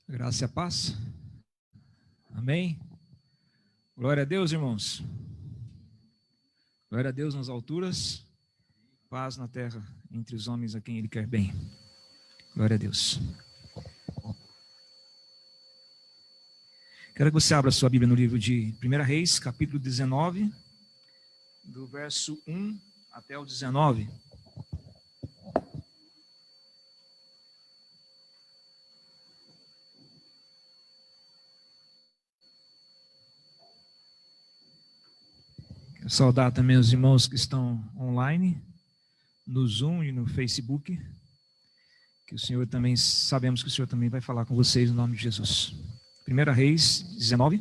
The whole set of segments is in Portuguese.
Graça e a paz. Amém. Glória a Deus, irmãos. Glória a Deus nas alturas, paz na terra entre os homens a quem Ele quer bem. Glória a Deus. Quero que você abra sua Bíblia no livro de 1 Reis, capítulo 19, do verso 1 até o 19. Quero saudar também os irmãos que estão online, no Zoom e no Facebook, que o Senhor também, sabemos que o Senhor também vai falar com vocês no nome de Jesus. 1 Reis 19,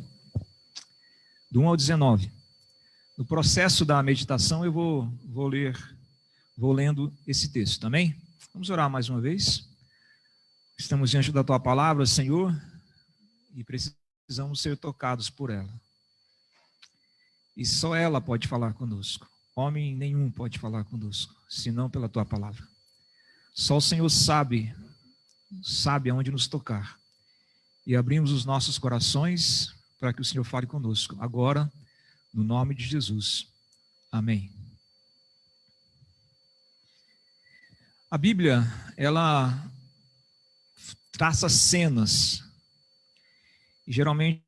do 1 ao 19. No processo da meditação eu vou lendo esse texto, amém? Vamos orar mais uma vez. Estamos diante da Tua palavra, Senhor, e precisamos ser tocados por ela. E só ela pode falar conosco. Homem nenhum pode falar conosco, senão pela Tua palavra. Só o Senhor sabe aonde nos tocar. E abrimos os nossos corações para que o Senhor fale conosco. Agora, no nome de Jesus. Amém. A Bíblia, ela traça cenas. E geralmente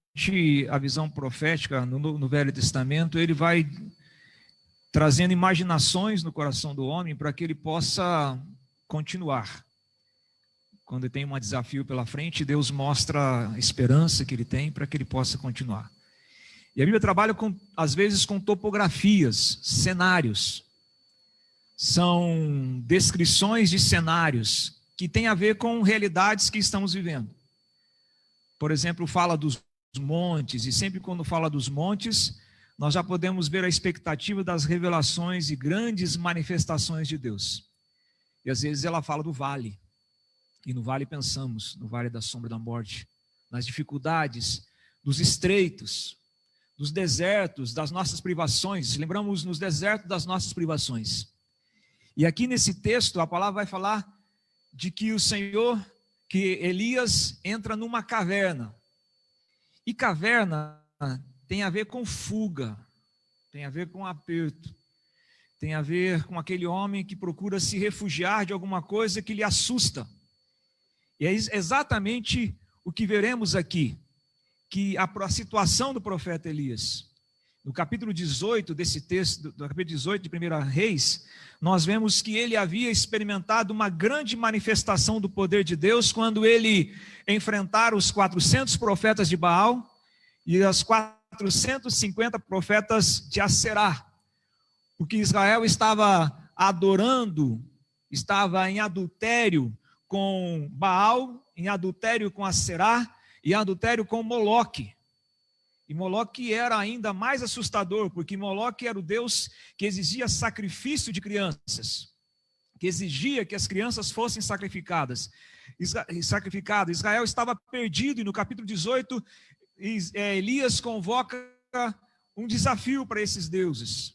a visão profética no Velho Testamento, ele vai trazendo imaginações no coração do homem para que ele possa continuar. Quando tem um desafio pela frente, Deus mostra a esperança que ele tem para que ele possa continuar. E a Bíblia trabalha, às vezes, com topografias, cenários. São descrições de cenários que têm a ver com realidades que estamos vivendo. Por exemplo, fala dos montes, e sempre quando fala dos montes, nós já podemos ver a expectativa das revelações e grandes manifestações de Deus. E às vezes ela fala do vale. E no vale pensamos, no vale da sombra da morte, nas dificuldades, dos estreitos, dos desertos, das nossas privações. Lembramos nos desertos das nossas privações. E aqui nesse texto a palavra vai falar de que que Elias entra numa caverna. E caverna tem a ver com fuga, tem a ver com aperto, tem a ver com aquele homem que procura se refugiar de alguma coisa que lhe assusta. E é exatamente o que veremos aqui, que a situação do profeta Elias. No capítulo 18 desse texto, no capítulo 18 de 1 Reis, nós vemos que ele havia experimentado uma grande manifestação do poder de Deus quando ele enfrentara os 400 profetas de Baal e os 450 profetas de Aserá. Porque Israel estava adorando, estava em adultério com Baal, em adultério com Aserá e adultério com Moloque. E Moloque era ainda mais assustador, porque Moloque era o Deus que exigia sacrifício de crianças, que exigia que as crianças fossem sacrificadas. Israel estava perdido, e no capítulo 18, Elias convoca um desafio para esses deuses.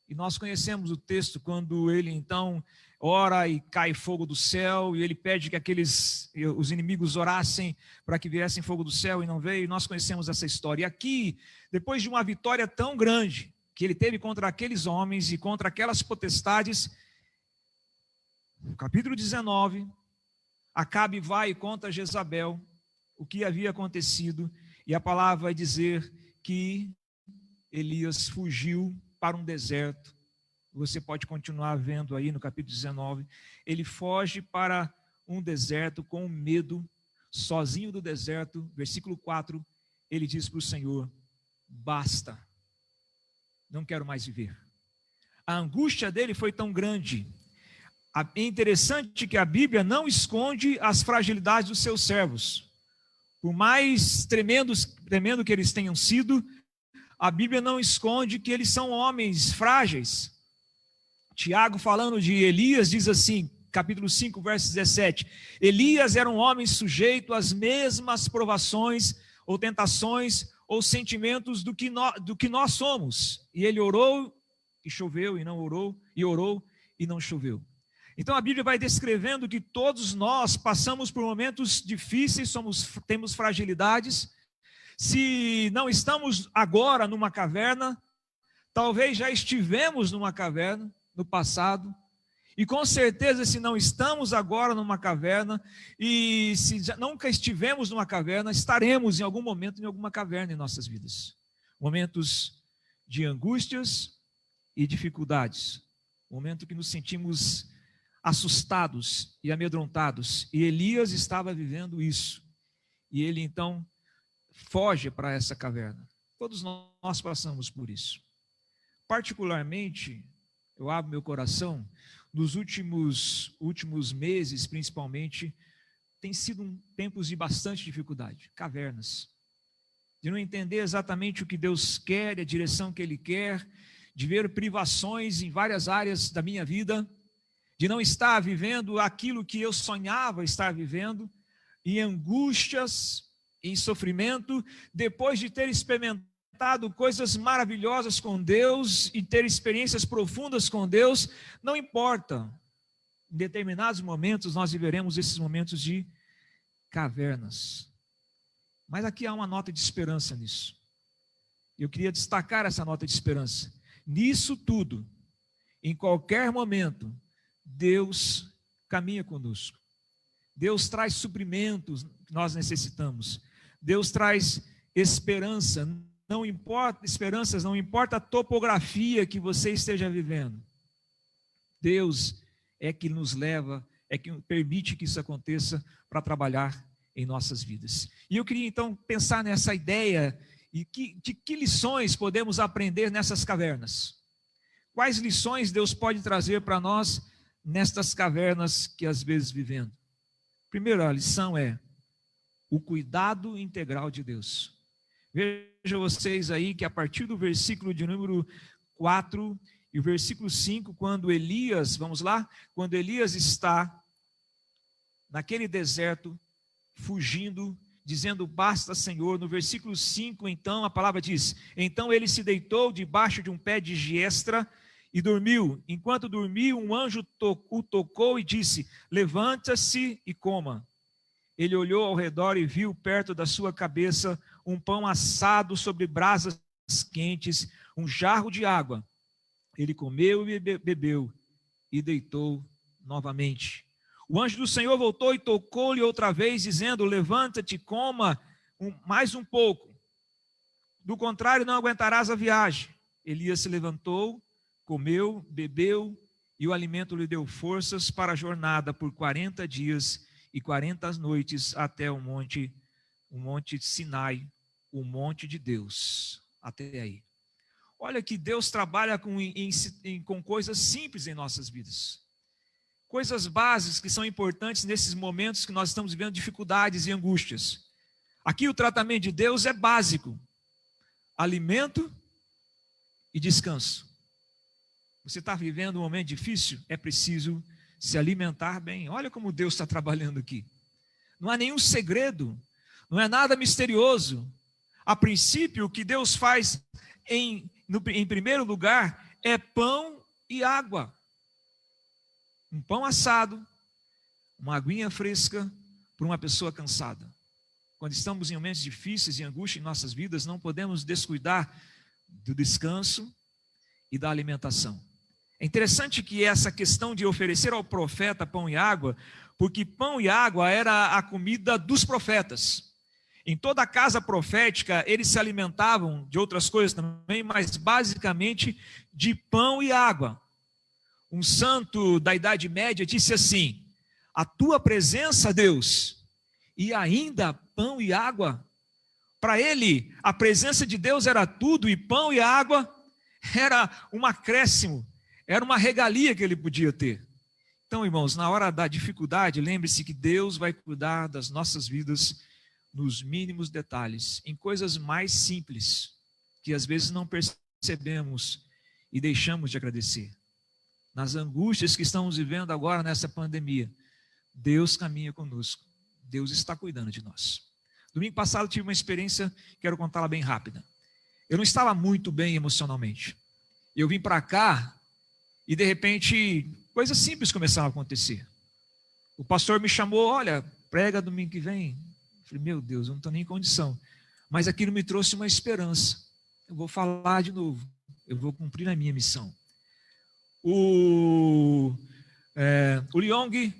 E nós conhecemos o texto quando ele então ora e cai fogo do céu, e ele pede que os inimigos orassem para que viessem fogo do céu, e não veio, e nós conhecemos essa história. E aqui, depois de uma vitória tão grande que ele teve contra aqueles homens e contra aquelas potestades, no capítulo 19, Acabe vai e conta a Jezabel o que havia acontecido, e a palavra vai dizer que Elias fugiu para um deserto. Você pode continuar vendo aí no capítulo 19, ele foge para um deserto com medo, sozinho do deserto. Versículo 4, ele diz para o Senhor: basta, não quero mais viver. A angústia dele foi tão grande. É interessante que a Bíblia não esconde as fragilidades dos seus servos. Por mais tremendo que eles tenham sido, a Bíblia não esconde que eles são homens frágeis. Tiago, falando de Elias, diz assim, capítulo 5, verso 17: Elias era um homem sujeito às mesmas provações, ou tentações, ou sentimentos do que nós somos. E ele orou e choveu, e não orou, e orou e não choveu. Então a Bíblia vai descrevendo que todos nós passamos por momentos difíceis, temos fragilidades. Se não estamos agora numa caverna, talvez já estivemos numa caverna no passado. E com certeza, se não estamos agora numa caverna, e se nunca estivemos numa caverna, estaremos em algum momento em alguma caverna em nossas vidas. Momentos de angústias e dificuldades. Momento que nos sentimos assustados e amedrontados. E Elias estava vivendo isso. E ele então foge para essa caverna. Todos nós passamos por isso. Particularmente, eu abro meu coração, nos últimos meses, principalmente, tem sido tempos de bastante dificuldade, cavernas. De não entender exatamente o que Deus quer, a direção que Ele quer, de ver privações em várias áreas da minha vida, de não estar vivendo aquilo que eu sonhava estar vivendo, em angústias, em sofrimento, depois de ter experimentado coisas maravilhosas com Deus e ter experiências profundas com Deus, não importa. Em determinados momentos nós viveremos esses momentos de cavernas. Mas aqui há uma nota de esperança nisso. Eu queria destacar essa nota de esperança. Nisso tudo, em qualquer momento, Deus caminha conosco. Deus traz suprimentos que nós necessitamos. Deus traz esperança. Não importa esperanças, não importa a topografia que você esteja vivendo. Deus é que nos leva, é que permite que isso aconteça para trabalhar em nossas vidas. E eu queria então pensar nessa ideia e de que lições podemos aprender nessas cavernas. Quais lições Deus pode trazer para nós nestas cavernas que às vezes vivemos? Primeira lição é o cuidado integral de Deus. Veja vocês aí que a partir do versículo de número 4 e o versículo 5, quando Elias, vamos lá, quando Elias está naquele deserto, fugindo, dizendo basta Senhor, no versículo 5 então a palavra diz, então ele se deitou debaixo de um pé de giestra e dormiu. Enquanto dormia, um anjo o tocou e disse, levanta-se e coma. Ele olhou ao redor e viu perto da sua cabeça um pão assado sobre brasas quentes, um jarro de água. Ele comeu e bebeu e deitou novamente. O anjo do Senhor voltou e tocou-lhe outra vez, dizendo, levanta-te, coma mais um pouco. Do contrário, não aguentarás a viagem. Elias se levantou, comeu, bebeu, e o alimento lhe deu forças para a jornada por 40 dias e 40 noites até o monte Sinai, o monte de Deus, até aí. Olha que Deus trabalha com coisas simples em nossas vidas. Coisas básicas que são importantes nesses momentos que nós estamos vivendo dificuldades e angústias. Aqui o tratamento de Deus é básico. Alimento e descanso. Você está vivendo um momento difícil? É preciso se alimentar bem. Olha como Deus está trabalhando aqui. Não há nenhum segredo, não é nada misterioso. A princípio, o que Deus faz em primeiro lugar é pão e água. Um pão assado, uma aguinha fresca para uma pessoa cansada. Quando estamos em momentos difíceis e angústia em nossas vidas, não podemos descuidar do descanso e da alimentação. É interessante que essa questão de oferecer ao profeta pão e água, porque pão e água era a comida dos profetas. Em toda a casa profética, eles se alimentavam de outras coisas também, mas basicamente de pão e água. Um santo da Idade Média disse assim, a tua presença, Deus, e ainda pão e água. Para ele, a presença de Deus era tudo, e pão e água era um acréscimo, era uma regalia que ele podia ter. Então, irmãos, na hora da dificuldade, lembre-se que Deus vai cuidar das nossas vidas nos mínimos detalhes, em coisas mais simples, que às vezes não percebemos e deixamos de agradecer. Nas angústias que estamos vivendo agora nessa pandemia, Deus caminha conosco, Deus está cuidando de nós. Domingo passado eu tive uma experiência, quero contá-la bem rápida. Eu não estava muito bem emocionalmente. Eu vim para cá e de repente coisas simples começaram a acontecer. O pastor me chamou, olha, prega domingo que vem. Eu falei, meu Deus, eu não estou nem em condição. Mas aquilo me trouxe uma esperança. Eu vou falar de novo. Eu vou cumprir a minha missão. O Liong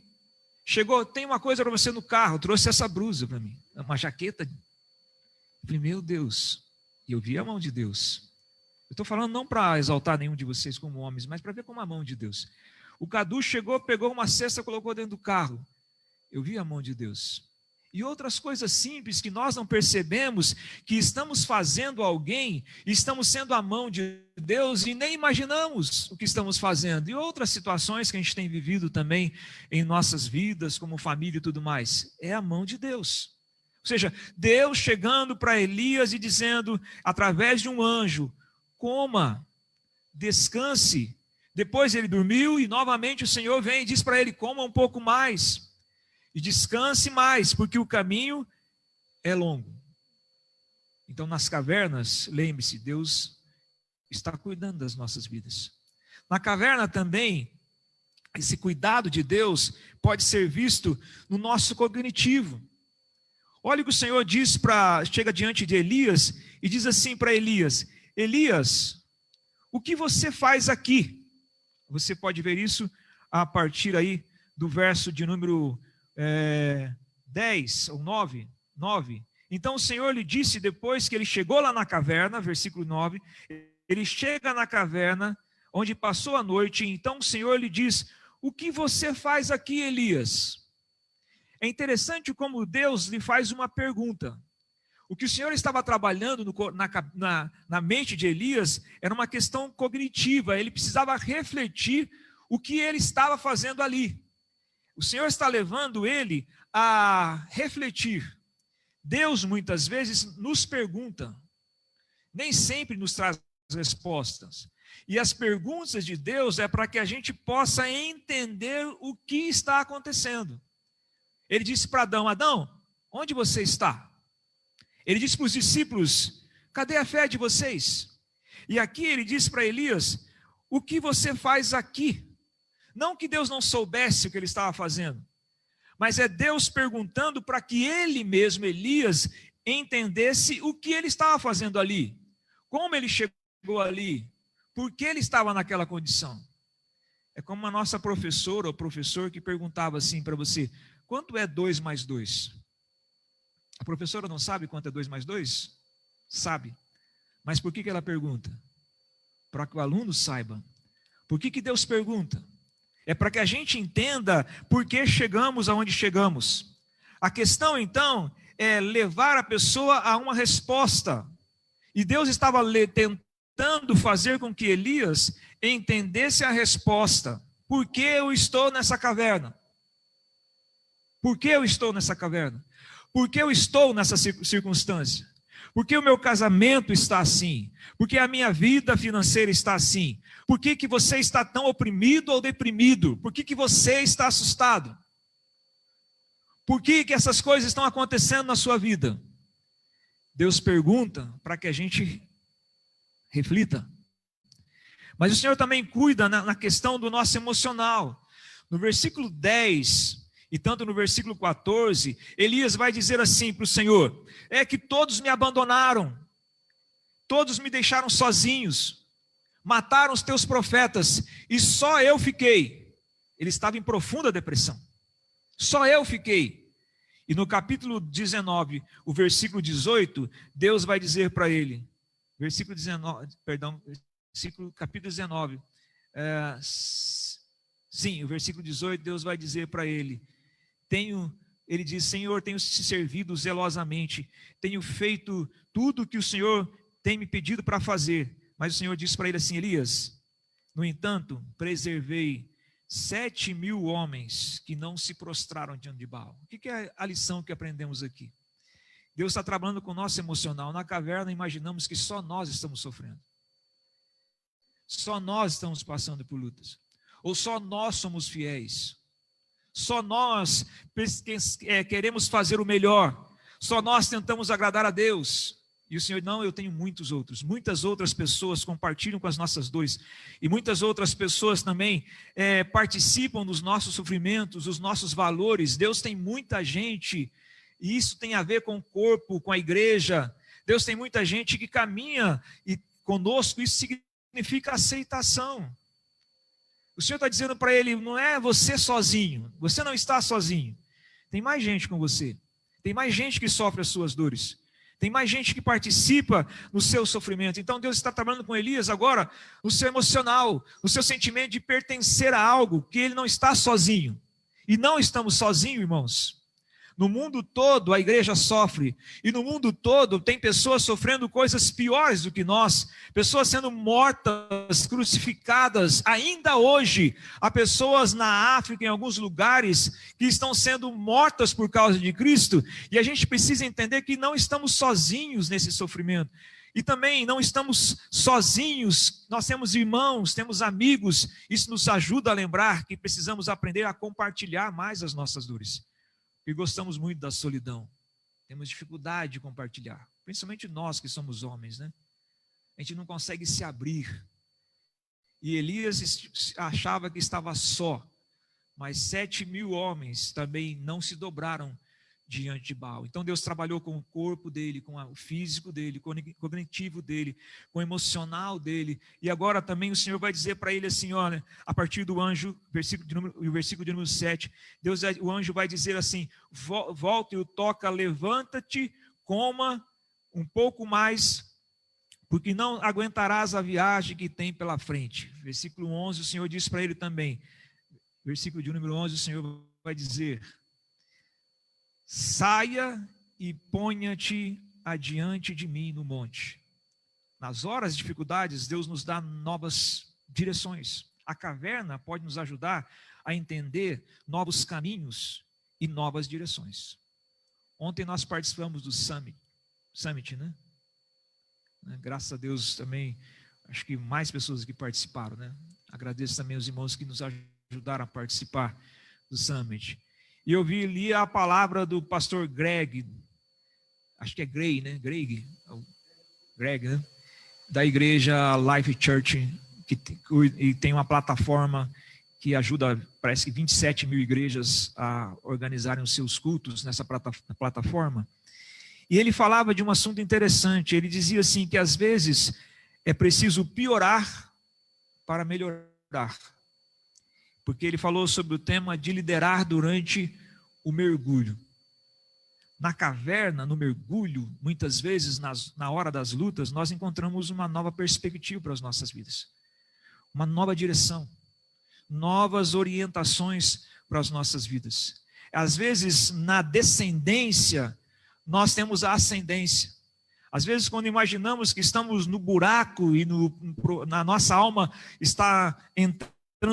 chegou, tem uma coisa para você no carro, trouxe essa blusa para mim, uma jaqueta. Eu falei, meu Deus, e eu vi a mão de Deus. Eu estou falando não para exaltar nenhum de vocês como homens, mas para ver como a mão de Deus. O Cadu chegou, pegou uma cesta, colocou dentro do carro. Eu vi a mão de Deus. E outras coisas simples que nós não percebemos, que estamos fazendo alguém, estamos sendo a mão de Deus e nem imaginamos o que estamos fazendo. E outras situações que a gente tem vivido também em nossas vidas, como família e tudo mais. É a mão de Deus. Ou seja, Deus chegando para Elias e dizendo, através de um anjo, coma, descanse. Depois ele dormiu e novamente o Senhor vem e diz para ele, coma um pouco mais. E descanse mais, porque o caminho é longo. Então, nas cavernas, lembre-se, Deus está cuidando das nossas vidas. Na caverna também, esse cuidado de Deus pode ser visto no nosso cognitivo. Olha o que o Senhor diz chega diante de Elias e diz assim para Elias, Elias, o que você faz aqui? Você pode ver isso a partir aí do verso de número 10 ou 9. Então o Senhor lhe disse, depois que ele chegou lá na caverna, versículo 9, ele chega na caverna, onde passou a noite, então o Senhor lhe diz, o que você faz aqui, Elias? É interessante como Deus lhe faz uma pergunta. O que o Senhor estava trabalhando na mente de Elias era uma questão cognitiva, ele precisava refletir o que ele estava fazendo ali. O Senhor está levando ele a refletir. Deus muitas vezes nos pergunta, nem sempre nos traz respostas. E as perguntas de Deus é para que a gente possa entender o que está acontecendo. Ele disse para Adão, Adão, onde você está? Ele disse para os discípulos, cadê a fé de vocês? E aqui ele disse para Elias, o que você faz aqui? Não que Deus não soubesse o que ele estava fazendo, mas é Deus perguntando para que ele mesmo, Elias, entendesse o que ele estava fazendo ali, como ele chegou ali, por que ele estava naquela condição. É como a nossa professora ou professor que perguntava assim para você, quanto é 2 mais 2? A professora não sabe quanto é 2 mais 2? Sabe. Mas por que ela pergunta? Para que o aluno saiba. Por que Deus pergunta? É para que a gente entenda por que chegamos aonde chegamos. A questão, então, é levar a pessoa a uma resposta. E Deus estava tentando fazer com que Elias entendesse a resposta. Por que eu estou nessa caverna? Por que eu estou nessa caverna? Por que eu estou nessa circunstância? Por que o meu casamento está assim? Por que a minha vida financeira está assim? Por que você está tão oprimido ou deprimido? Por que você está assustado? Por que essas coisas estão acontecendo na sua vida? Deus pergunta para que a gente reflita. Mas o Senhor também cuida na questão do nosso emocional. No versículo 10... E tanto no versículo 14, Elias vai dizer assim para o Senhor, é que todos me abandonaram, todos me deixaram sozinhos, mataram os teus profetas, e só eu fiquei. Ele estava em profunda depressão, só eu fiquei. E no capítulo 19, o versículo 18, Deus vai dizer para ele, capítulo 19, sim, o versículo 18, Deus vai dizer para ele, ele diz, Senhor, tenho te servido zelosamente, tenho feito tudo o que o Senhor tem me pedido para fazer. Mas o Senhor disse para ele assim, Elias, no entanto, preservei 7.000 homens que não se prostraram diante de Baal. O que é a lição que aprendemos aqui? Deus está trabalhando com o nosso emocional. Na caverna imaginamos que só nós estamos sofrendo. Só nós estamos passando por lutas. Ou só nós somos fiéis. Só nós queremos fazer o melhor. Só nós tentamos agradar a Deus. E o Senhor, não, eu tenho muitos outros. Muitas outras pessoas compartilham com as nossas dores. E muitas outras pessoas também participam dos nossos sofrimentos, dos nossos valores. Deus tem muita gente, e isso tem a ver com o corpo, com a igreja. Deus tem muita gente que caminha e conosco, isso significa aceitação. O Senhor está dizendo para ele, não é você sozinho. Você não está sozinho. Tem mais gente com você. Tem mais gente que sofre as suas dores. Tem mais gente que participa no seu sofrimento. Então Deus está trabalhando com Elias agora no seu emocional, no seu sentimento de pertencer a algo, que ele não está sozinho. E não estamos sozinhos, irmãos. No mundo todo a igreja sofre, e no mundo todo tem pessoas sofrendo coisas piores do que nós, pessoas sendo mortas, crucificadas. Ainda hoje, há pessoas na África, em alguns lugares, que estão sendo mortas por causa de Cristo, e a gente precisa entender que não estamos sozinhos nesse sofrimento. E também não estamos sozinhos, nós temos irmãos, temos amigos. Isso nos ajuda a lembrar que precisamos aprender a compartilhar mais as nossas dores. E gostamos muito da solidão, temos dificuldade de compartilhar, principalmente nós que somos homens, né? A gente não consegue se abrir. E Elias achava que estava só, mas 7.000 homens também não se dobraram diante de Baal. Então Deus trabalhou com o corpo dele, com o físico dele, com o cognitivo dele, com o emocional dele. E agora também o Senhor vai dizer para ele assim, olha, a partir do anjo, o versículo de número 7, o anjo vai dizer assim, volta e o toca, levanta-te, coma um pouco mais, porque não aguentarás a viagem que tem pela frente. Versículo 11, o Senhor diz para ele também, versículo de número 11, o Senhor vai dizer, saia e ponha-te adiante de mim no monte. Nas horas de dificuldades, Deus nos dá novas direções. A caverna pode nos ajudar a entender novos caminhos e novas direções. Ontem nós participamos do Summit, né? Graças a Deus também, acho que mais pessoas aqui participaram, né? Agradeço também aos irmãos que nos ajudaram a participar do Summit. E eu li a palavra do pastor Greg, acho que é Greg, né? Greg, né? Da igreja Life Church, e tem uma plataforma que ajuda, parece que 27.000 igrejas a organizarem os seus cultos nessa plataforma. E ele falava de um assunto interessante, ele dizia assim, que às vezes é preciso piorar para melhorar. Porque ele falou sobre o tema de liderar durante o mergulho. Na caverna, no mergulho, muitas vezes, na hora das lutas, nós encontramos uma nova perspectiva para as nossas vidas. Uma nova direção. Novas orientações para as nossas vidas. Às vezes, na descendência, nós temos a ascendência. Às vezes, quando imaginamos que estamos no buraco e na nossa alma está entrando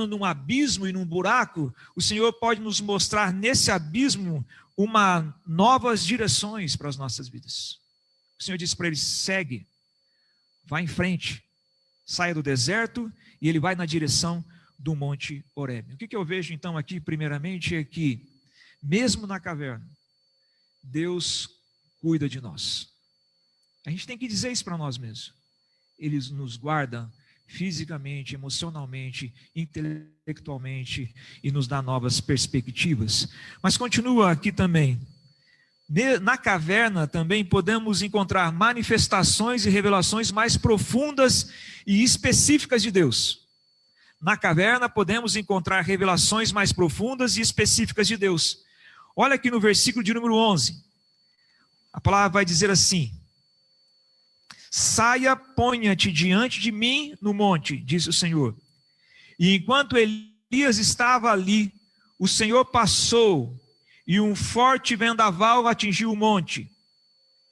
num abismo e num buraco, o Senhor pode nos mostrar nesse abismo novas direções para as nossas vidas. O Senhor disse para ele, segue, vá em frente, saia do deserto, e ele vai na direção do Monte Horebe. O que eu vejo então aqui, primeiramente, é que, mesmo na caverna, Deus cuida de nós. A gente tem que dizer isso para nós mesmos. Ele nos guarda fisicamente, emocionalmente, intelectualmente, e nos dá novas perspectivas. Mas continua aqui também. Na caverna também podemos encontrar manifestações e revelações mais profundas e específicas de Deus. Na caverna podemos encontrar revelações mais profundas e específicas de Deus. Olha aqui no versículo de número 11. A palavra vai dizer assim: saia, ponha-te diante de mim no monte, disse o Senhor. E enquanto Elias estava ali, o Senhor passou, e um forte vendaval atingiu o monte.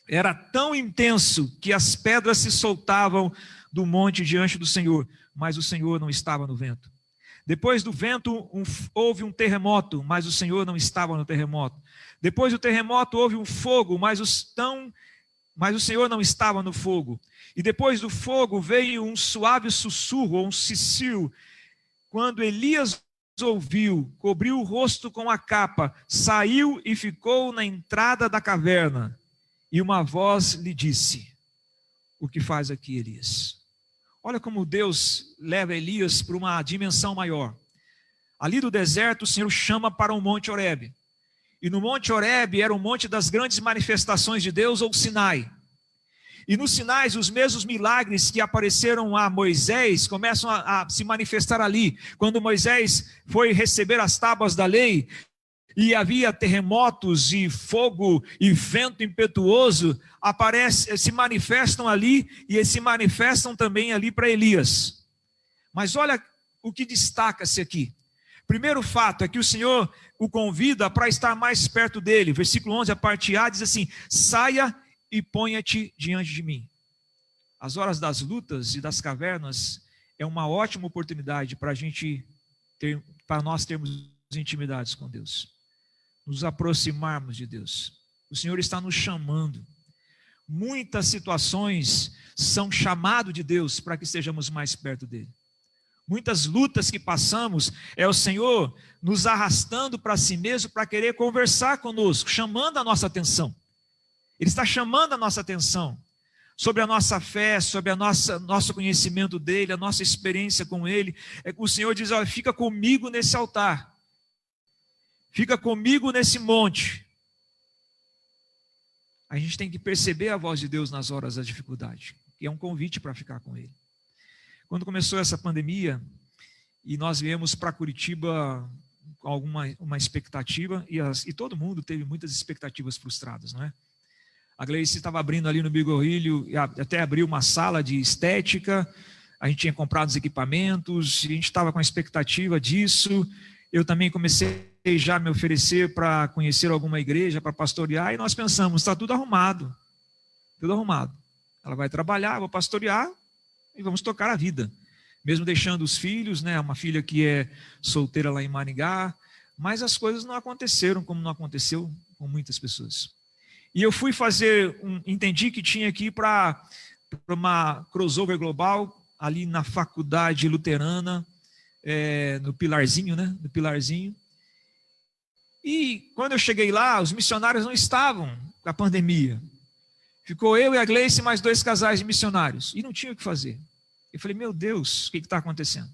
Era tão intenso que as pedras se soltavam do monte diante do Senhor, mas o Senhor não estava no vento. Depois do vento houve um terremoto, mas o Senhor não estava no terremoto. Depois do terremoto houve um fogo, mas o Senhor não estava no fogo. E depois do fogo veio um suave sussurro, ou um cicio. Quando Elias ouviu, cobriu o rosto com a capa, saiu e ficou na entrada da caverna. E uma voz lhe disse: o que faz aqui Elias. Olha como Deus leva Elias para uma dimensão maior. Ali do deserto, o Senhor chama para o Monte Horebe. E no Monte Horebe era o monte das grandes manifestações de Deus, ou Sinai. E no Sinai, os mesmos milagres que apareceram a Moisés começam a se manifestar ali. Quando Moisés foi receber as tábuas da lei, e havia terremotos e fogo e vento impetuoso, se manifestam ali, e se manifestam também ali para Elias. Mas olha o que destaca-se aqui. Primeiro fato é que o Senhor o convida para estar mais perto dele. Versículo 11, a parte A, diz assim: saia e ponha-te diante de mim. As horas das lutas e das cavernas é uma ótima oportunidade para nós termos intimidades com Deus, nos aproximarmos de Deus. O Senhor está nos chamando. Muitas situações são chamado de Deus para que estejamos mais perto dele. Muitas lutas que passamos é o Senhor nos arrastando para si mesmo para querer conversar conosco, chamando a nossa atenção. Ele está chamando a nossa atenção sobre a nossa fé, sobre a nosso conhecimento dele, a nossa experiência com ele. O Senhor diz: olha, fica comigo nesse altar, fica comigo nesse monte. A gente tem que perceber a voz de Deus nas horas da dificuldade, que é um convite para ficar com ele. Quando começou essa pandemia, e nós viemos para Curitiba com uma expectativa, e todo mundo teve muitas expectativas frustradas, não é? A Gleice estava abrindo ali no Bigorrilho, até abriu uma sala de estética, a gente tinha comprado os equipamentos, a gente estava com a expectativa disso. Eu também comecei já a me oferecer para conhecer alguma igreja, para pastorear, e nós pensamos, está tudo arrumado, tudo arrumado. Ela vai trabalhar, eu vou pastorear, e vamos tocar a vida, mesmo deixando os filhos, né? Uma filha que é solteira lá em Maringá, mas as coisas não aconteceram como não aconteceu com muitas pessoas. E eu fui entendi que tinha que ir para uma crossover global, ali na faculdade luterana, no Pilarzinho, né? No Pilarzinho. E quando eu cheguei lá, os missionários não estavam com a pandemia. Ficou eu e a Gleice e mais 2 casais de missionários. E não tinha o que fazer. Eu falei, meu Deus, o que está acontecendo?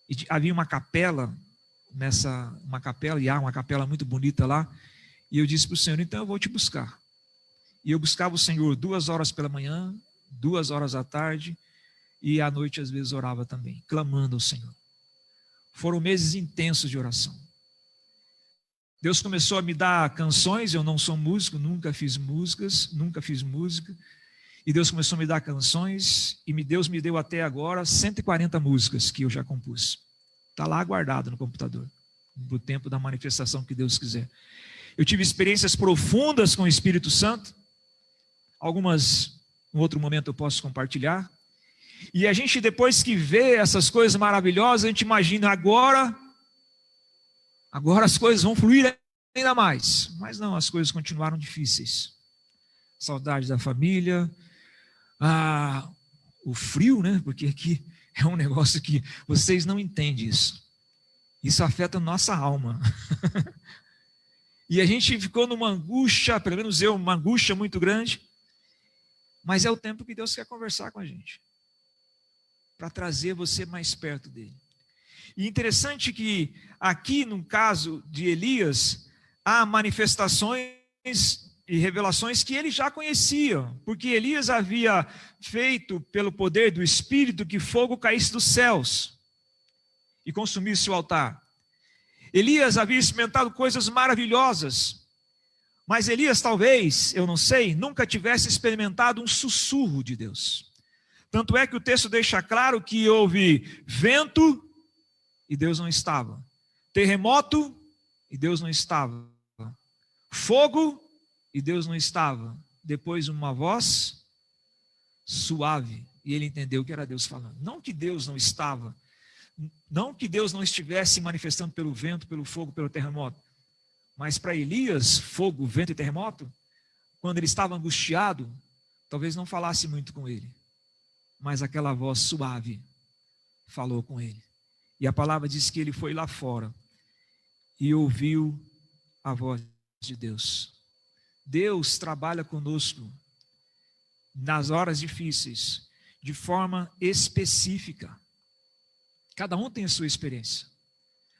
E havia uma capela, uma capela muito bonita lá. E eu disse para o Senhor, então eu vou te buscar. E eu buscava o Senhor 2 horas pela manhã, 2 horas à tarde, e à noite às vezes orava também, clamando ao Senhor. Foram meses intensos de oração. Deus começou a me dar canções, eu não sou músico, nunca fiz música, e Deus começou a me dar canções, e Deus me deu até agora 140 músicas que eu já compus. Está lá guardado no computador, para o tempo da manifestação que Deus quiser. Eu tive experiências profundas com o Espírito Santo, algumas, em outro momento eu posso compartilhar, e a gente depois que vê essas coisas maravilhosas, a gente imagina agora as coisas vão fluir ainda mais, mas não, as coisas continuaram difíceis. Saudade da família, o frio, né? Porque aqui é um negócio que vocês não entendem isso. Isso afeta a nossa alma. E a gente ficou numa angústia, pelo menos eu, uma angústia muito grande, mas é o tempo que Deus quer conversar com a gente, para trazer você mais perto dele. E interessante que aqui no caso de Elias, há manifestações e revelações que ele já conhecia, porque Elias havia feito pelo poder do Espírito que fogo caísse dos céus e consumisse o altar. Elias havia experimentado coisas maravilhosas, mas Elias talvez, eu não sei, nunca tivesse experimentado um sussurro de Deus. Tanto é que o texto deixa claro que houve vento e Deus não estava, terremoto e Deus não estava, fogo e Deus não estava. Depois uma voz suave, e ele entendeu que era Deus falando. Não que Deus não estava, não que Deus não estivesse manifestando pelo vento, pelo fogo, pelo terremoto, mas para Elias, fogo, vento e terremoto, quando ele estava angustiado, talvez não falasse muito com ele, mas aquela voz suave falou com ele. E a palavra diz que ele foi lá fora e ouviu a voz de Deus. Deus trabalha conosco nas horas difíceis, de forma específica. Cada um tem a sua experiência.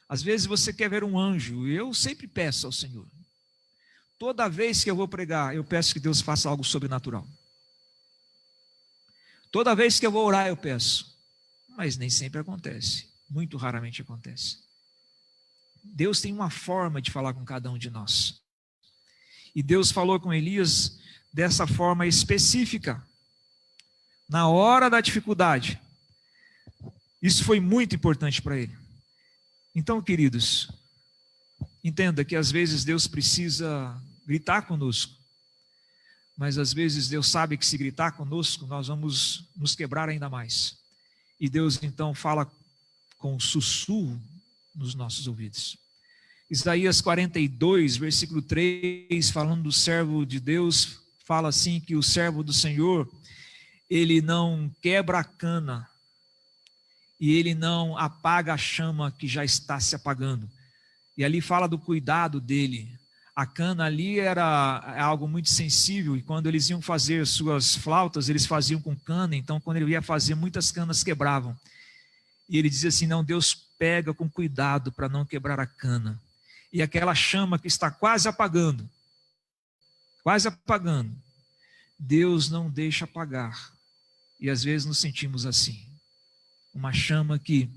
Às vezes você quer ver um anjo, eu sempre peço ao Senhor. Toda vez que eu vou pregar, eu peço que Deus faça algo sobrenatural. Toda vez que eu vou orar, eu peço. Mas nem sempre acontece. Muito raramente acontece. Deus tem uma forma de falar com cada um de nós. E Deus falou com Elias dessa forma específica. Na hora da dificuldade. Isso foi muito importante para ele. Então, queridos, entenda que às vezes Deus precisa gritar conosco. Mas às vezes Deus sabe que se gritar conosco, nós vamos nos quebrar ainda mais. E Deus então fala com sussurro nos nossos ouvidos. Isaías 42, versículo 3, falando do servo de Deus, fala assim que o servo do Senhor, ele não quebra a cana e ele não apaga a chama que já está se apagando. E ali fala do cuidado dele. A cana ali era algo muito sensível, e quando eles iam fazer suas flautas, eles faziam com cana, então quando ele ia fazer, muitas canas quebravam. E ele dizia assim, não, Deus pega com cuidado para não quebrar a cana. E aquela chama que está quase apagando, Deus não deixa apagar. E às vezes nos sentimos assim, uma chama que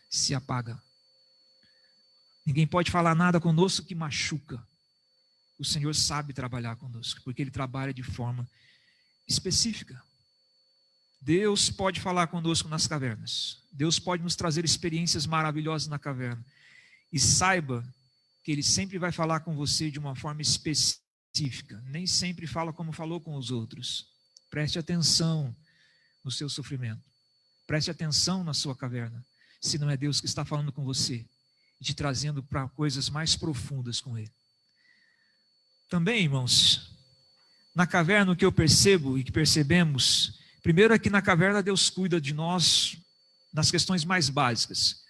se apaga. Ninguém pode falar nada conosco que machuca. O Senhor sabe trabalhar conosco, porque Ele trabalha de forma específica. Deus pode falar conosco nas cavernas. Deus pode nos trazer experiências maravilhosas na caverna. E saiba que Ele sempre vai falar com você de uma forma específica. Nem sempre fala como falou com os outros. Preste atenção no seu sofrimento. Preste atenção na sua caverna. Se não é Deus que está falando com você, te trazendo para coisas mais profundas com Ele. Também, irmãos, na caverna o que eu percebo e que percebemos, primeiro é que na caverna Deus cuida de nós nas questões mais básicas,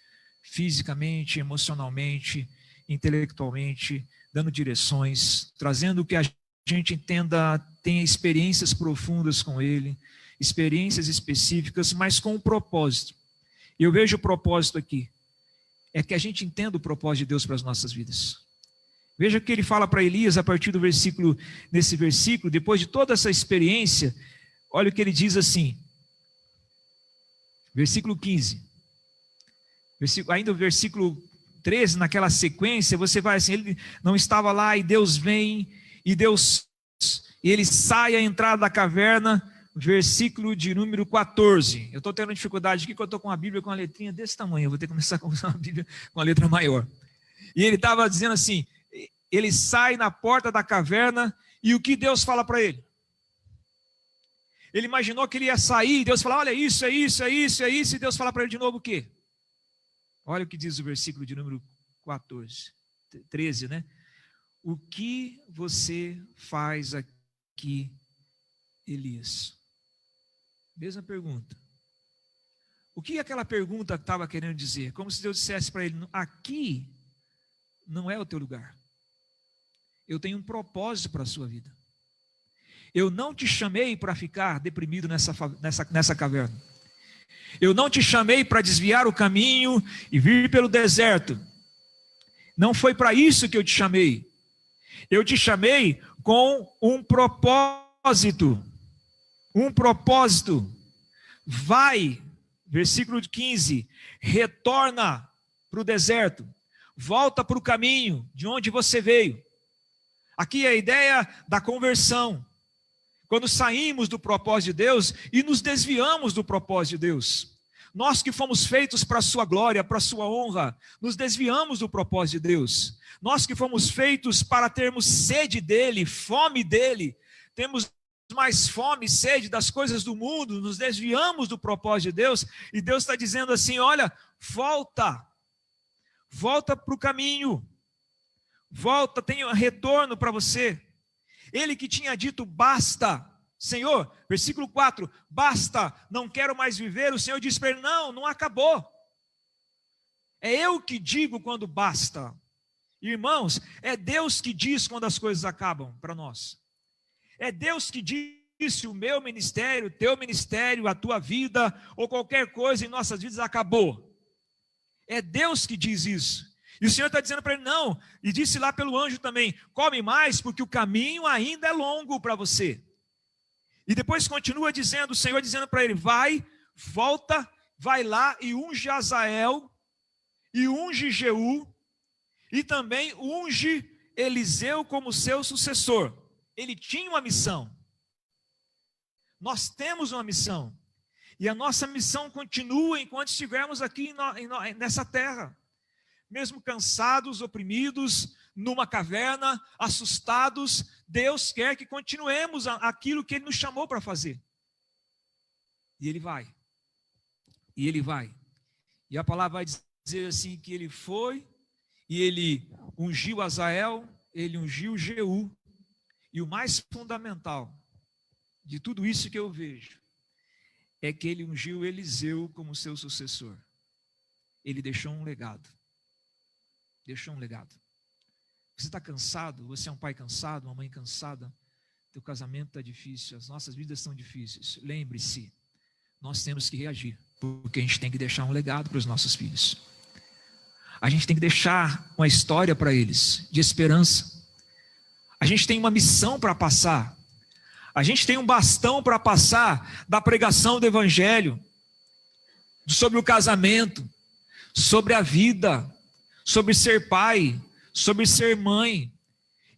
fisicamente, emocionalmente, intelectualmente, dando direções, trazendo que a gente entenda, tenha experiências profundas com Ele, experiências específicas, mas com um propósito. E eu vejo o propósito aqui. É que a gente entenda o propósito de Deus para as nossas vidas. Veja que ele fala para Elias a partir do versículo, nesse versículo, depois de toda essa experiência, olha o que ele diz assim, versículo 15, ainda o versículo 13, naquela sequência, você vai assim, ele não estava lá e Deus vem, e ele sai à entrada da caverna, versículo de número 14. Eu estou tendo dificuldade aqui, porque eu estou com a Bíblia com uma letrinha desse tamanho. Eu vou ter que começar a usar uma Bíblia com uma letra maior. E ele estava dizendo assim, ele sai na porta da caverna, e o que Deus fala para ele? Ele imaginou que ele ia sair, e Deus fala, olha, isso, é isso, é isso, é isso, e Deus fala para ele de novo o quê? Olha o que diz o versículo de número 13, né? O que você faz aqui, Elias? Mesma pergunta. O que aquela pergunta estava querendo dizer? Como se Deus dissesse para ele, aqui não é o teu lugar. Eu tenho um propósito para a sua vida. Eu não te chamei para ficar deprimido nessa caverna. Eu não te chamei para desviar o caminho e vir pelo deserto. Não foi para isso que eu te chamei. Eu te chamei com um propósito. Um propósito. Vai, versículo 15, retorna para o deserto. Volta para o caminho de onde você veio. Aqui é a ideia da conversão. Quando saímos do propósito de Deus e nos desviamos do propósito de Deus. Nós que fomos feitos para a sua glória, para a sua honra, nos desviamos do propósito de Deus. Nós que fomos feitos para termos sede dEle, fome dEle, temos mais fome, sede das coisas do mundo, nos desviamos do propósito de Deus, e Deus está dizendo assim, olha, volta para o caminho, volta, tem um retorno para você. Ele que tinha dito, basta, Senhor, versículo 4, basta, não quero mais viver, o Senhor disse para ele, não acabou. É eu que digo quando basta. Irmãos, é Deus que diz quando as coisas acabam para nós. É Deus que diz disse: o meu ministério, o teu ministério, a tua vida, ou qualquer coisa em nossas vidas acabou. É Deus que diz isso. E o Senhor está dizendo para ele: não, e disse lá pelo anjo também: come mais, porque o caminho ainda é longo para você. E depois continua dizendo, o Senhor dizendo para ele: vai, volta, vai lá e unge Azael, e unge Jeú, e também unge Eliseu como seu sucessor. Ele tinha uma missão. Nós temos uma missão. E a nossa missão continua enquanto estivermos aqui nessa terra. Mesmo cansados, oprimidos, numa caverna, assustados, Deus quer que continuemos aquilo que Ele nos chamou para fazer. E Ele vai. E Ele vai. E a palavra vai dizer assim que Ele foi, e Ele ungiu Azael, Ele ungiu Jeú. E o mais fundamental de tudo isso que eu vejo é que Ele ungiu Eliseu como seu sucessor. Ele deixou um legado. Deixou um legado. Você está cansado? Você é um pai cansado, uma mãe cansada? Teu casamento está difícil, as nossas vidas estão difíceis. Lembre-se, nós temos que reagir, porque a gente tem que deixar um legado para os nossos filhos. A gente tem que deixar uma história para eles, de esperança. A gente tem uma missão para passar. A gente tem um bastão para passar da pregação do Evangelho, sobre o casamento, sobre a vida, sobre ser pai, sobre ser mãe.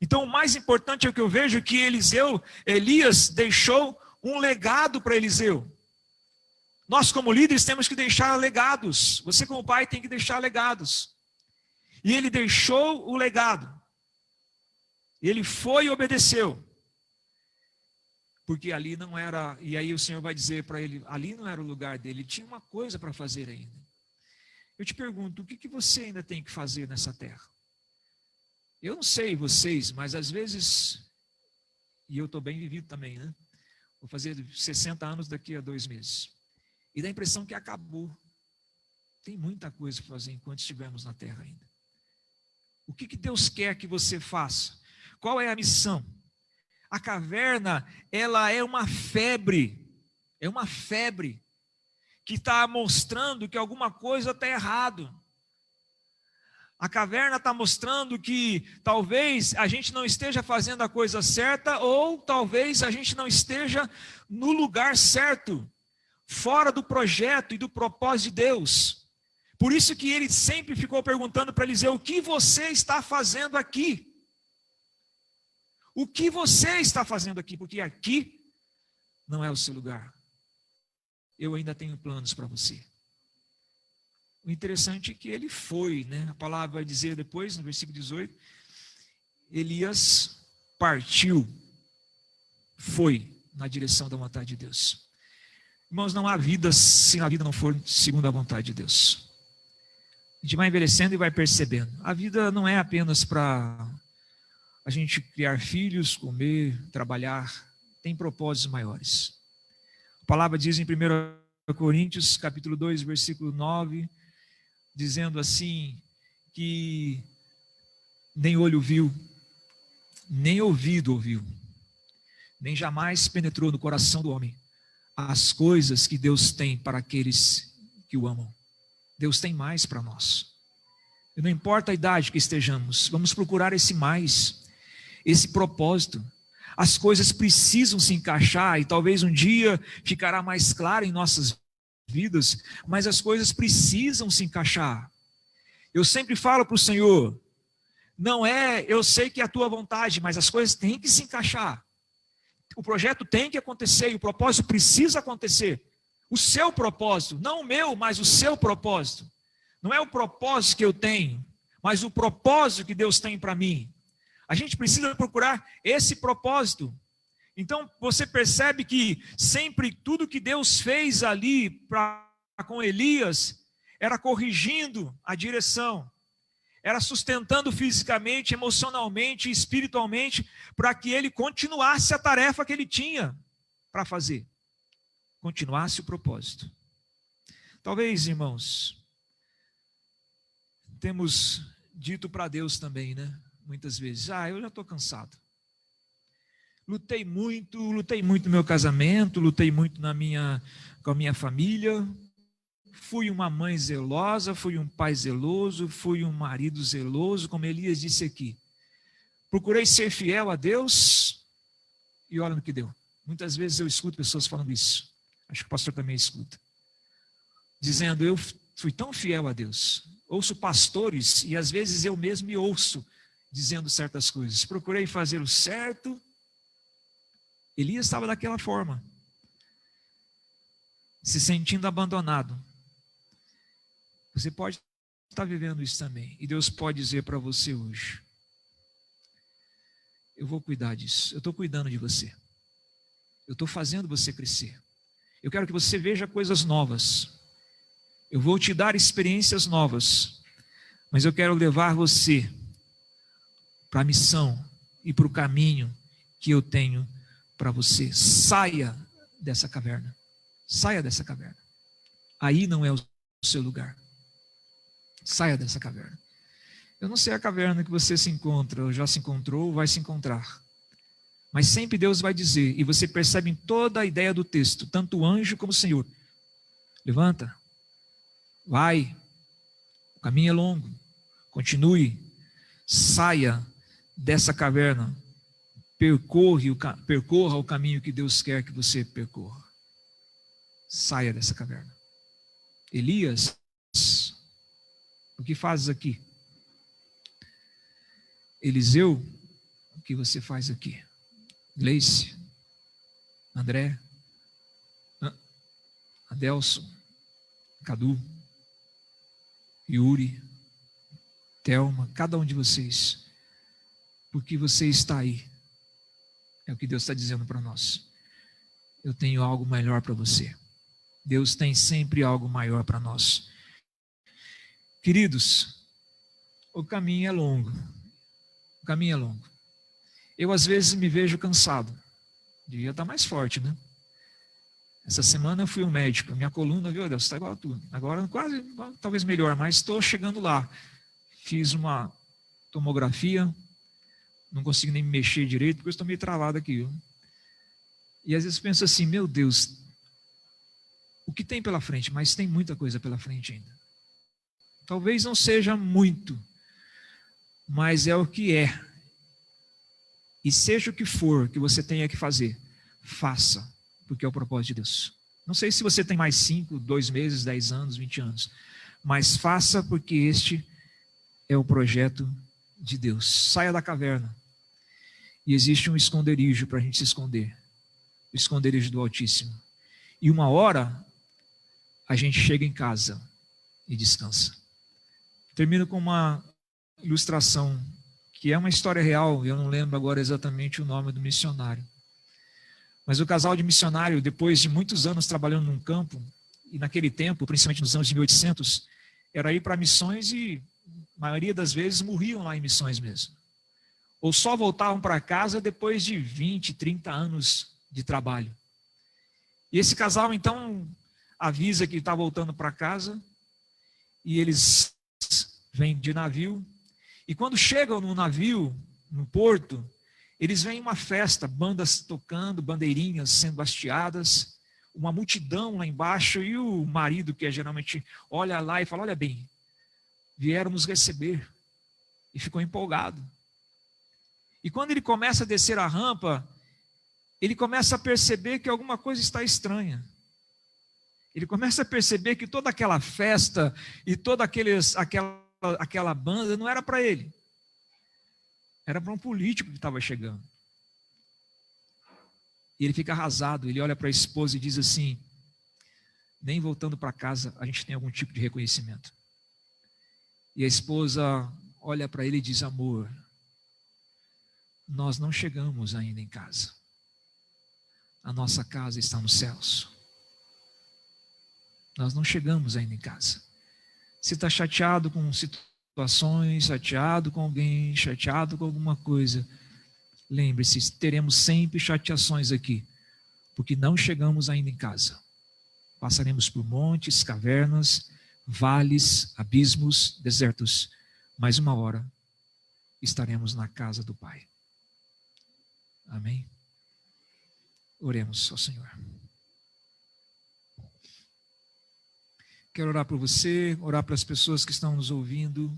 Então o mais importante é o que eu vejo que Elias deixou um legado para Eliseu. Nós como líderes temos que deixar legados. Você como pai tem que deixar legados. E ele deixou o legado. Ele foi e obedeceu. Porque ali não era, e aí o Senhor vai dizer para ele, ali não era o lugar dele, ele tinha uma coisa para fazer ainda. Eu te pergunto, o que você ainda tem que fazer nessa terra? Eu não sei vocês, mas às vezes, e eu estou bem vivido também, né? Vou fazer 60 anos daqui a 2 meses. E dá a impressão que acabou. Tem muita coisa para fazer enquanto estivermos na terra ainda. O que Deus quer que você faça? Qual é a missão? A caverna, ela é uma febre que está mostrando que alguma coisa está errado. A caverna está mostrando que talvez a gente não esteja fazendo a coisa certa, ou talvez a gente não esteja no lugar certo, fora do projeto e do propósito de Deus. Por isso que ele sempre ficou perguntando para Eliseu: o que você está fazendo aqui? O que você está fazendo aqui? Porque aqui não é o seu lugar. Eu ainda tenho planos para você. O interessante é que ele foi, né? A palavra vai dizer depois, no versículo 18, Elias partiu, foi na direção da vontade de Deus. Irmãos, não há vida se a vida não for segundo a vontade de Deus. A gente vai envelhecendo e vai percebendo. A vida não é apenas para a gente criar filhos, comer, trabalhar. Tem propósitos maiores. A palavra diz em 1 Coríntios, capítulo 2, versículo 9, dizendo assim, que nem olho viu, nem ouvido ouviu, nem jamais penetrou no coração do homem as coisas que Deus tem para aqueles que o amam. Deus tem mais para nós. E não importa a idade que estejamos, vamos procurar esse mais, esse propósito. As coisas precisam se encaixar, e talvez um dia ficará mais claro em nossas vidas, mas as coisas precisam se encaixar. Eu sempre falo para o Senhor, não é, eu sei que é a tua vontade, mas as coisas têm que se encaixar. O projeto tem que acontecer, e o propósito precisa acontecer. O seu propósito, não o meu, mas o seu propósito. Não é o propósito que eu tenho, mas o propósito que Deus tem para mim. A gente precisa procurar esse propósito. Então você percebe que sempre tudo que Deus fez ali com Elias era corrigindo a direção, era sustentando fisicamente, emocionalmente, espiritualmente, para que ele continuasse a tarefa que ele tinha para fazer, continuasse o propósito. Talvez, irmãos, temos dito para Deus também, né? Muitas vezes, eu já estou cansado. lutei muito no meu casamento, lutei muito com a minha família, fui uma mãe zelosa, fui um pai zeloso, fui um marido zeloso, como Elias disse aqui. Procurei ser fiel a Deus e olha no que deu. Muitas vezes eu escuto pessoas falando isso, acho que o pastor também escuta, dizendo, eu fui tão fiel a Deus. Ouço pastores e às vezes eu mesmo me ouço dizendo certas coisas. Procurei fazer o certo. Elias estava daquela forma, se sentindo abandonado. Você pode estar vivendo isso também. E Deus pode dizer para você hoje, eu vou cuidar disso, eu estou cuidando de você. Eu estou fazendo você crescer. Eu quero que você veja coisas novas. Eu vou te dar experiências novas. Mas eu quero levar você para a missão e para o caminho que eu tenho para você. Saia dessa caverna. Saia dessa caverna. Aí não é o seu lugar. Saia dessa caverna. Eu não sei a caverna que você se encontra, ou já se encontrou, ou vai se encontrar. Mas sempre Deus vai dizer, e você percebe em toda a ideia do texto, tanto o anjo como o Senhor. Levanta, vai, o caminho é longo, continue, saia dessa caverna, percorra o caminho que Deus quer que você percorra. Saia dessa caverna. Elias, o que fazes aqui? Eliseu, o que você faz aqui? Gleice, André, Adelson, Cadu, Yuri, Thelma, cada um de vocês, porque você está aí, é o que Deus está dizendo para nós. Eu tenho algo melhor para você. Deus tem sempre algo maior para nós. Queridos, o caminho é longo. O caminho é longo. Eu às vezes me vejo cansado. Devia estar mais forte, né? Essa semana eu fui ao médico. Minha coluna, viu, Deus, está igual a tudo. Agora quase, talvez melhor, mas estou chegando lá. Fiz uma tomografia. Não consigo nem me mexer direito, porque eu estou meio travado aqui. Viu? E às vezes penso assim, meu Deus, o que tem pela frente? Mas tem muita coisa pela frente ainda. Talvez não seja muito, mas é o que é. E seja o que for que você tenha que fazer, faça, porque é o propósito de Deus. Não sei se você tem mais 5, 2 meses, 10 anos, 20 anos, mas faça porque este é o projeto de Deus. Saia da caverna. E existe um esconderijo para a gente se esconder. O esconderijo do Altíssimo. E uma hora, a gente chega em casa e descansa. Termino com uma ilustração que é uma história real, eu não lembro agora exatamente o nome do missionário. Mas o casal de missionário, depois de muitos anos trabalhando num campo, e naquele tempo, principalmente nos anos de 1800, era ir para missões e a maioria das vezes morriam lá em missões mesmo. Ou só voltavam para casa depois de 20, 30 anos de trabalho. E esse casal então avisa que está voltando para casa e eles vêm de navio. E quando chegam no navio, no porto, eles veem uma festa, bandas tocando, bandeirinhas sendo hasteadas, uma multidão lá embaixo, e o marido, que geralmente olha lá e fala, olha bem, vieram nos receber, e ficou empolgado. E quando ele começa a descer a rampa, ele começa a perceber que alguma coisa está estranha. Ele começa a perceber que toda aquela festa e toda aquela banda não era para ele. Era para um político que estava chegando. E ele fica arrasado, ele olha para a esposa e diz assim, nem voltando para casa a gente tem algum tipo de reconhecimento. E a esposa olha para ele e diz, amor, nós não chegamos ainda em casa. A nossa casa está nos céus. Nós não chegamos ainda em casa. Você está chateado com situações, chateado com alguém, chateado com alguma coisa, lembre-se, teremos sempre chateações aqui, porque não chegamos ainda em casa. Passaremos por montes, cavernas, vales, abismos, desertos, mas uma hora estaremos na casa do Pai. Amém? Oremos ao Senhor. Quero orar por você, orar para as pessoas que estão nos ouvindo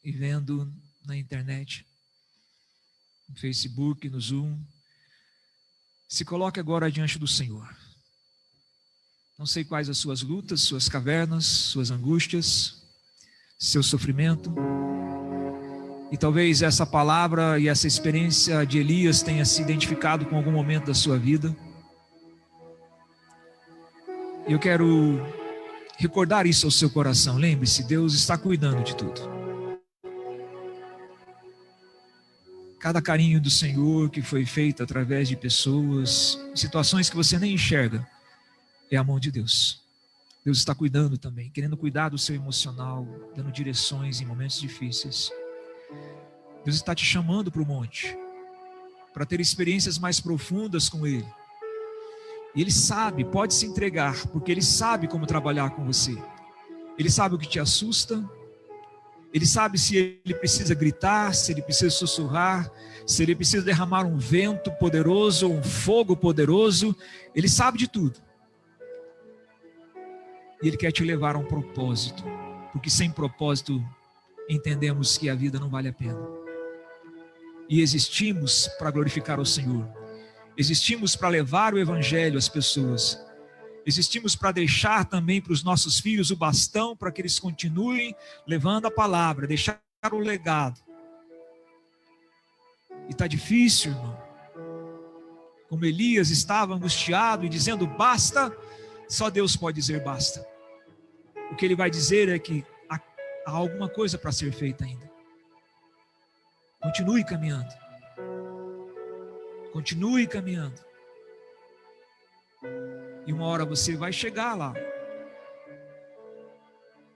e vendo na internet, no Facebook, no Zoom. Se coloque agora diante do Senhor. Não sei quais as suas lutas, suas cavernas, suas angústias, seu sofrimento. E talvez essa palavra e essa experiência de Elias tenha se identificado com algum momento da sua vida. Eu quero recordar isso ao seu coração. Lembre-se, Deus está cuidando de tudo. Cada carinho do Senhor que foi feito através de pessoas, situações que você nem enxerga, é a mão de Deus. Deus está cuidando também, querendo cuidar do seu emocional, dando direções em momentos difíceis. Deus está te chamando para o monte, para ter experiências mais profundas com Ele. E Ele sabe, pode se entregar, porque Ele sabe como trabalhar com você. Ele sabe o que te assusta. Ele sabe se Ele precisa gritar, se Ele precisa sussurrar, se Ele precisa derramar um vento poderoso ou um fogo poderoso. Ele sabe de tudo. E Ele quer te levar a um propósito, porque sem propósito entendemos que a vida não vale a pena. E existimos para glorificar o Senhor. Existimos para levar o Evangelho às pessoas. Existimos para deixar também para os nossos filhos o bastão para que eles continuem levando a palavra, deixar o legado. E está difícil, irmão. Como Elias estava angustiado e dizendo basta, só Deus pode dizer basta. O que Ele vai dizer é que há alguma coisa para ser feita ainda. Continue caminhando. Continue caminhando. E uma hora você vai chegar lá.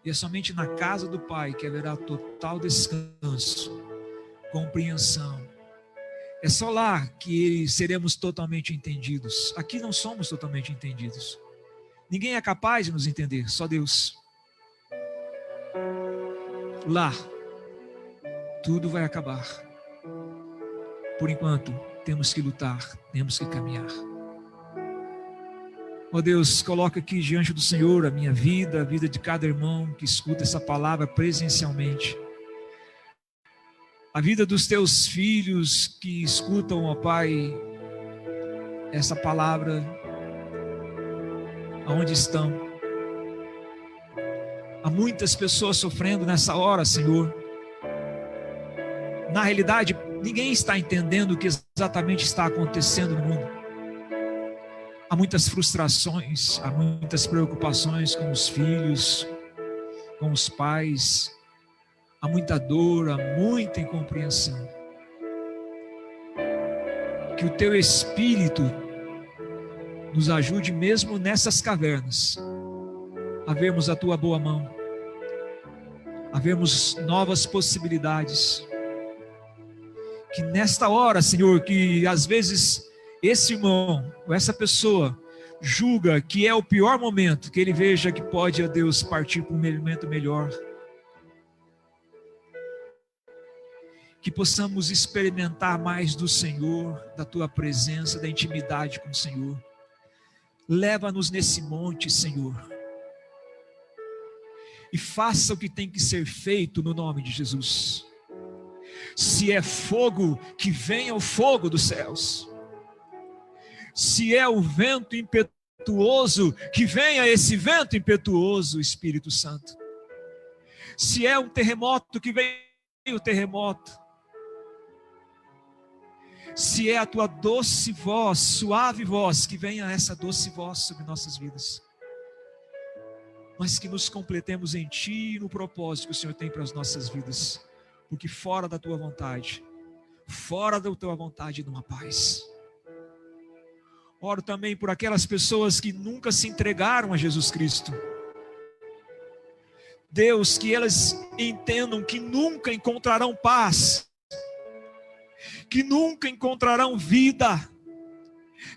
E é somente na casa do Pai que haverá total descanso, compreensão. É só lá que seremos totalmente entendidos. Aqui não somos totalmente entendidos. Ninguém é capaz de nos entender, só Deus. Lá, tudo vai acabar. Por enquanto, temos que lutar, temos que caminhar. Ó Deus, coloca aqui diante do Senhor a minha vida, a vida de cada irmão que escuta essa palavra presencialmente. A vida dos teus filhos que escutam, ó Pai, essa palavra, aonde estão. Há muitas pessoas sofrendo nessa hora, Senhor. Na realidade, ninguém está entendendo o que exatamente está acontecendo no mundo. Há muitas frustrações, há muitas preocupações com os filhos, com os pais. Há muita dor, há muita incompreensão. Que o Teu Espírito nos ajude mesmo nessas cavernas a vermos a Tua boa mão, a vermos novas possibilidades. Que nesta hora, Senhor, que às vezes esse irmão, ou essa pessoa, julga que é o pior momento, que ele veja que pode, ó Deus, partir para um momento melhor. Que possamos experimentar mais do Senhor, da Tua presença, da intimidade com o Senhor. Leva-nos nesse monte, Senhor. E faça o que tem que ser feito no nome de Jesus. Se é fogo, que venha o fogo dos céus. Se é o vento impetuoso, que venha esse vento impetuoso, Espírito Santo. Se é um terremoto, que venha o terremoto. Se é a Tua doce voz, suave voz, que venha essa doce voz sobre nossas vidas. Mas que nos completemos em Ti e no propósito que o Senhor tem para as nossas vidas. Porque fora da Tua vontade não há paz. Oro também por aquelas pessoas que nunca se entregaram a Jesus Cristo. Deus, que elas entendam que nunca encontrarão paz, que nunca encontrarão vida,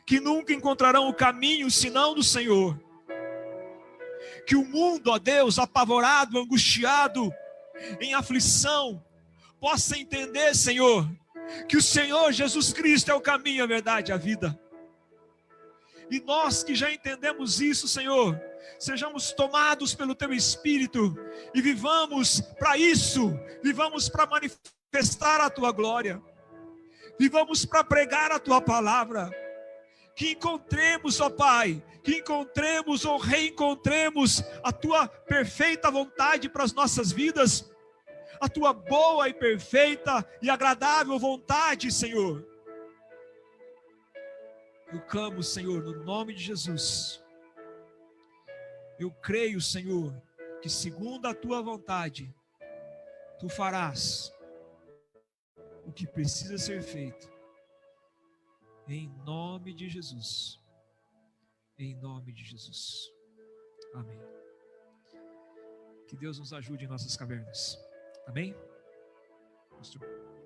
que nunca encontrarão o caminho senão do Senhor. Que o mundo, ó Deus, apavorado, angustiado, em aflição, possa entender, Senhor, que o Senhor Jesus Cristo é o caminho, a verdade e a vida. E nós que já entendemos isso, Senhor, sejamos tomados pelo Teu Espírito e vivamos para isso, vivamos para manifestar a Tua glória, vivamos para pregar a Tua palavra. Que encontremos, ó Pai, que encontremos ou reencontremos a Tua perfeita vontade para as nossas vidas, a Tua boa e perfeita e agradável vontade, Senhor. Eu clamo, Senhor, no nome de Jesus. Eu creio, Senhor, que segundo a Tua vontade, Tu farás o que precisa ser feito. Em nome de Jesus. Em nome de Jesus. Amém. Que Deus nos ajude em nossas cavernas. Amém? Pastor.